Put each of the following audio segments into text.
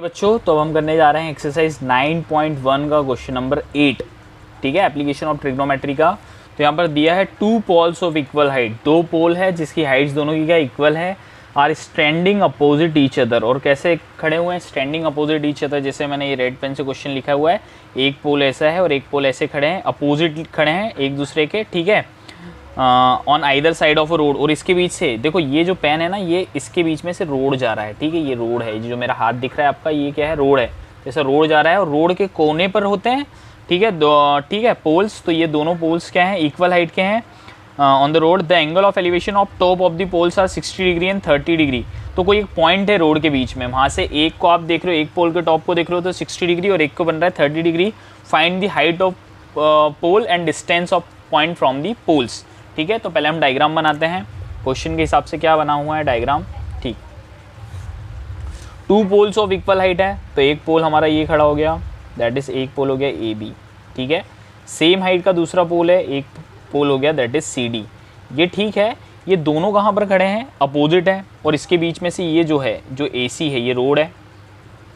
बच्चों, तो अब हम करने जा रहे हैं एक्सरसाइज 9.1 का क्वेश्चन नंबर 8। ठीक है, एप्लीकेशन ऑफ ट्रिग्नोमेट्री का। तो यहाँ पर दिया है two poles of equal height, दो पोल है जिसकी हाइट्स दोनों की क्या इक्वल है, are standing opposite each other. और कैसे खड़े हुए हैं, स्टैंडिंग अपोजिट ईच अदर। जैसे मैंने ये रेड पेन से क्वेश्चन लिखा हुआ है, एक पोल ऐसा है और एक पोल ऐसे खड़े हैं, अपोजिट खड़े हैं एक दूसरे के। ठीक है, on either side of a road. और इसके बीच से देखो, ये जो पेन है ना, ये इसके बीच में से रोड जा रहा है। ठीक है, ये रोड है, जो मेरा हाथ दिख रहा है आपका, ये क्या है, रोड है। जैसे रोड जा रहा है और रोड के कोने पर होते हैं, ठीक है, ठीक है, पोल्स। तो ये दोनों पोल्स क्या हैं, इक्वल हाइट के हैं on the road. The angle of elevation of top of the poles are 60 degree and 30 degree. तो कोई एक पॉइंट है रोड के बीच में, वहाँ से एक को आप देख रहे हो, एक पोल के टॉप को देख रहे हो तो 60 डिग्री और एक को बन रहा है 30 degree. Find the height of pole and distance of point from the poles. ठीक है, तो पहले हम डायग्राम बनाते हैं क्वेश्चन के हिसाब से क्या बना हुआ है डायग्राम। ठीक, two poles of equal height है, तो एक पोल हमारा ये खड़ा हो गया, दैट इज एक पोल हो गया ए बी। ठीक है, सेम हाइट का दूसरा पोल है, एक पोल हो गया दैट इज सी डी। ये ठीक है, ये दोनों कहाँ पर खड़े हैं, अपोजिट है। और इसके बीच में से ये जो है, जो ए सी है, ये रोड है।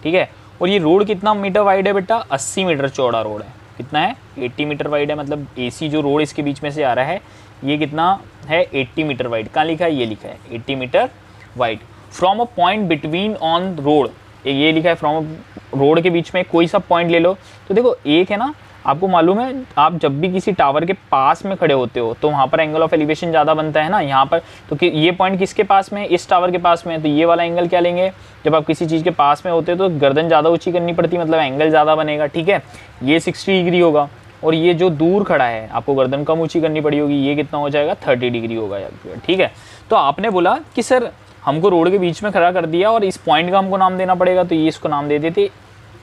ठीक है, और ये रोड कितना मीटर वाइड है बेटा, 80 मीटर चौड़ा रोड है। कितना है, 80 मीटर वाइड है। मतलब ए सी जो रोड इसके बीच में से आ रहा है, ये कितना है, 80 मीटर वाइड। कहाँ लिखा है, ये लिखा है 80 metre wide. From a point between on road, ये लिखा है फ्रॉम रोड के बीच में कोई सा पॉइंट ले लो। तो देखो, एक है ना, आपको मालूम है, आप जब भी किसी टावर के पास में खड़े होते हो तो वहाँ पर एंगल ऑफ एलिवेशन ज़्यादा बनता है ना। यहाँ पर तो ये पॉइंट किसके पास में है, इस टावर के पास में है। तो ये वाला एंगल क्या लेंगे, जब आप किसी चीज़ के पास में होते हो तो गर्दन ज़्यादा ऊँची करनी पड़ती है, मतलब एंगल ज़्यादा बनेगा। ठीक है, ये 60 डिग्री होगा और ये जो दूर खड़ा है आपको गर्दन कम ऊँची करनी पड़ी होगी, ये कितना हो जाएगा, 30 डिग्री होगा। ठीक है, तो आपने बोला कि सर हमको रोड के बीच में खड़ा कर दिया और इस पॉइंट का हमको नाम देना पड़ेगा, तो ये इसको नाम दे देते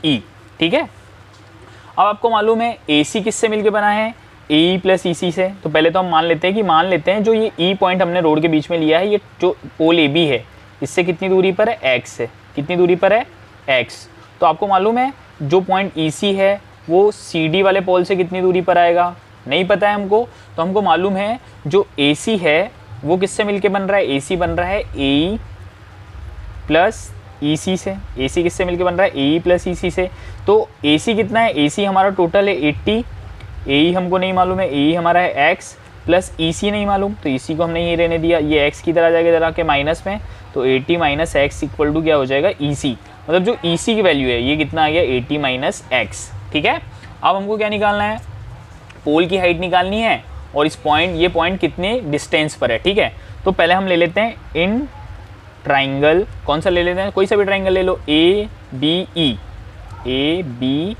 ई। ठीक है, अब आपको मालूम है ए सी किससे मिलके बना है, ए ई प्लस ई सी से। तो पहले तो हम मान लेते हैं जो ये ई पॉइंट हमने रोड के बीच में लिया है, ये जो पोल ए बी है, इससे कितनी दूरी पर है, एक्स है। कितनी दूरी पर है, एक्स। तो आपको मालूम है जो पॉइंट ई सी है वो सी डी वाले पोल से कितनी दूरी पर आएगा, नहीं पता है हमको। तो हमको मालूम है जो ए सी है वो किससे मिलके बन रहा है, ए सी बन रहा है ए ई प्लस ई सी से। ए सी किससे मिलके बन रहा है, ए ई प्लस ई सी से। तो ए सी कितना है, ए सी हमारा टोटल है 80, ए ई हमको नहीं मालूम है, ए ई हमारा है एक्स प्लस ई सी नहीं मालूम, तो ई सी को हमने ये रहने दिया, ये एक्स की तरह जाएगा इधर आके माइनस में। तो 80 माइनस एक्स इक्वल टू क्या हो जाएगा, ई सी। मतलब जो ई सी की वैल्यू है ये कितना आ गया, 80 माइनस एक्स। ठीक है, अब हमको क्या निकालना है, पोल की हाइट निकालनी है और इस पॉइंट, ये पॉइंट कितने डिस्टेंस पर है। ठीक है, तो पहले हम ले लेते हैं इन ट्राइंगल, कौन सा ले लेते हैं, कोई सा भी ट्राइंगल ले लो, A B E, A B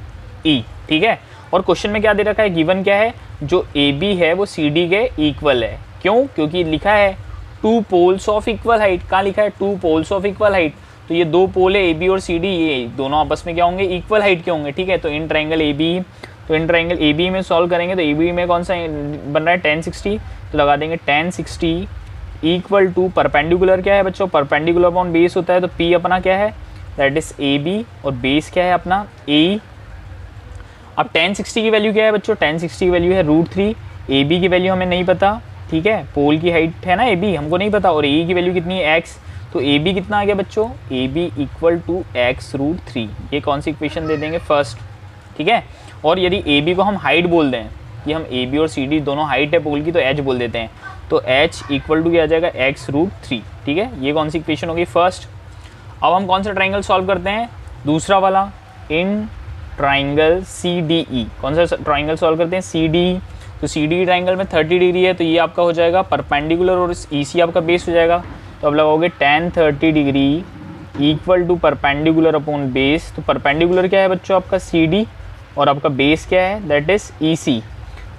E. ठीक है, और क्वेश्चन में क्या दे रखा है, गिवन क्या है, जो ए बी है वो सी डी के इक्वल है। क्यों, क्योंकि लिखा है two poles of equal height. कहाँ लिखा है, two poles of equal height. तो ये दो पोल है ए बी और सी डी, ये दोनों आपस में क्या होंगे, इक्वल हाइट के होंगे। ठीक है, तो इन ट्राइंगल ए बी, तो इन ट्राइंगल ए बी में सॉल्व करेंगे तो ए बी में कौन सा बन रहा है, 1060। तो लगा देंगे 1060 इक्वल टू परपेंडिकुलर क्या है बच्चों, परपेंडिकुलर अपॉन बेस होता है। तो पी अपना क्या है, दैट इज ए बी, और बेस क्या है अपना ए। अब 1060 की वैल्यू क्या है बच्चों, 1060 की वैल्यू है √3। ए बी की वैल्यू हमें नहीं पता। ठीक है, पोल की हाइट है ना ए बी, हमको नहीं पता, और ए की वैल्यू कितनी है, एक्स। तो ए बी कितना आ गया बच्चों, A B equal to X √3। ये कौन सी इक्वेशन दे देंगे, फर्स्ट। ठीक है, और यदि ए बी को हम हाइट बोल दें, कि हम ए बी और सी डी दोनों हाइट है पोल की, तो एच बोल देते हैं। तो h इक्वल टू क्या आ जाएगा, x √3। ठीक है, ये कौन सी इक्वेशन होगी, फर्स्ट। अब हम कौन सा ट्राइंगल सॉल्व करते हैं, दूसरा वाला, in triangle C D E. कौन सा ट्राइंगल सॉल्व करते हैं, सी डी। तो सी डी ट्राइंगल में 30 डिग्री है, तो ये आपका हो जाएगा परपेंडिकुलर और ई सी आपका बेस हो जाएगा। तो अब लगाओगे tan 30 degree equal to perpendicular upon base. तो परपेंडिकुलर क्या है बच्चों, आपका सी डी, और आपका बेस क्या है, दैट इज ई सी।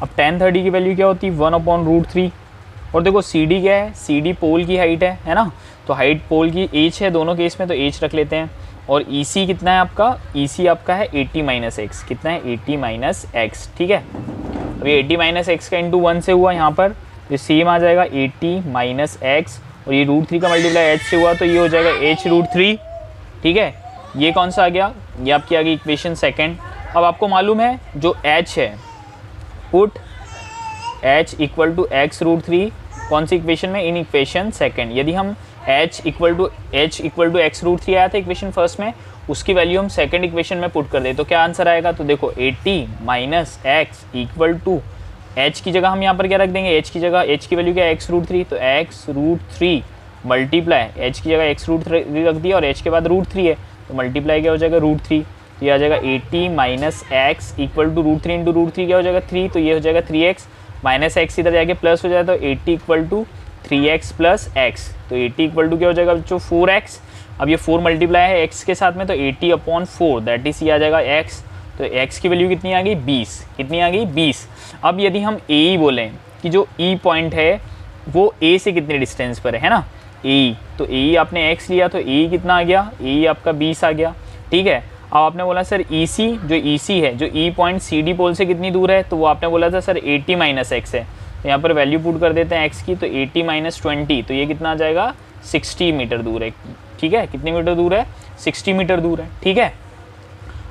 अब tan 30 की वैल्यू क्या होती है, 1/√3। और देखो सी डी क्या है, सी डी पोल की हाइट है ना। तो हाइट पोल की एच है दोनों केस में, तो एच रख लेते हैं। और ई सी कितना है आपका, ई सी आपका है 80 माइनस एक्स। कितना है, 80 माइनस एक्स। ठीक है, अब ये 80 माइनस एक्स का इंटू 1 से हुआ यहाँ पर, तो सेम आ जाएगा 80 माइनस एक्स, और ये √3 का मल्टीप्लाई एच से हुआ, तो ये हो जाएगा h √3। ठीक है, ये कौन सा आ गया, ये आपकी आ गई इक्वेशन सेकेंड। अब आपको मालूम है जो h है, put h equal to X √3, कौन सी इक्वेशन में, इन इक्वेशन सेकेंड। यदि हम h इक्वल टू x √3 आया था इक्वेशन फर्स्ट में, उसकी वैल्यू हम सेकंड इक्वेशन में पुट कर दें तो क्या आंसर आएगा, तो देखो 80 minus X equal to h की जगह हम यहाँ पर क्या रख देंगे, h की जगह h की वैल्यू क्या है x√3, तो x√3 मल्टीप्लाई h की जगह x√3 रख दिया और h के बाद √3 है तो मल्टीप्लाई क्या हो जाएगा √3, तो ये आ जाएगा 80 minus X equal to √3 into √3 क्या हो जाएगा 3, तो ये हो जाएगा 3x माइनस एक्स इधर जाके प्लस हो जाए तो 80 equal to 3x plus x, तो 80 इक्वल टू क्या हो जाएगा बच्चों 4x। अब ये 4 मल्टीप्लाई है x के साथ में तो 80/4 दैट इज ये आ जाएगा x, तो x की वैल्यू कितनी आ गई 20, कितनी आ गई 20। अब यदि हम ए बोलें कि जो ई पॉइंट है वो ए से कितने डिस्टेंस पर है ना, ए, तो ए आपने x लिया तो ए कितना आ गया, ए आपका 20 आ गया, ठीक है। अब आपने बोला सर EC, जो EC है, जो ई पॉइंट CD पोल से कितनी दूर है, तो वो आपने बोला था सर 80 माइनस एक्स है, तो यहाँ पर वैल्यू पुट कर देते हैं x की, तो 80 माइनस 20, तो ये कितना आ जाएगा 60 मीटर दूर है, ठीक है। कितनी मीटर दूर है, 60 मीटर दूर है, ठीक है।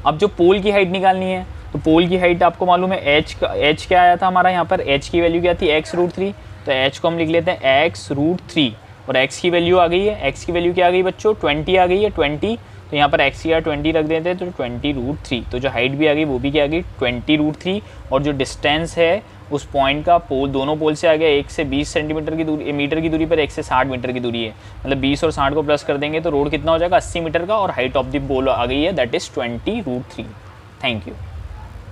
अब जो पोल की हाइट निकालनी है, तो पोल की हाइट आपको मालूम है h क्या आया था हमारा यहाँ पर, h की वैल्यू क्या थी x√3, तो h को हम लिख लेते हैं x√3 और x की वैल्यू आ गई है, x की वैल्यू क्या आ गई बच्चों 20 आ गई है 20, तो यहाँ पर x की 20 रख देते हैं तो 20√3, तो जो हाइट भी आ गई वो भी क्या आ गई 20√3 और जो डिस्टेंस है उस पॉइंट का पोल दोनों पोल से आ गया 1 से 20 सेंटीमीटर की दूरी, मीटर की दूरी पर 1 से 60 मीटर की दूरी है, मतलब 20 और 60 को प्लस कर देंगे तो रोड कितना हो जाएगा 80 मीटर का और हाइट ऑफ द पोल आ गई है दैट इज 20√3। Thank you.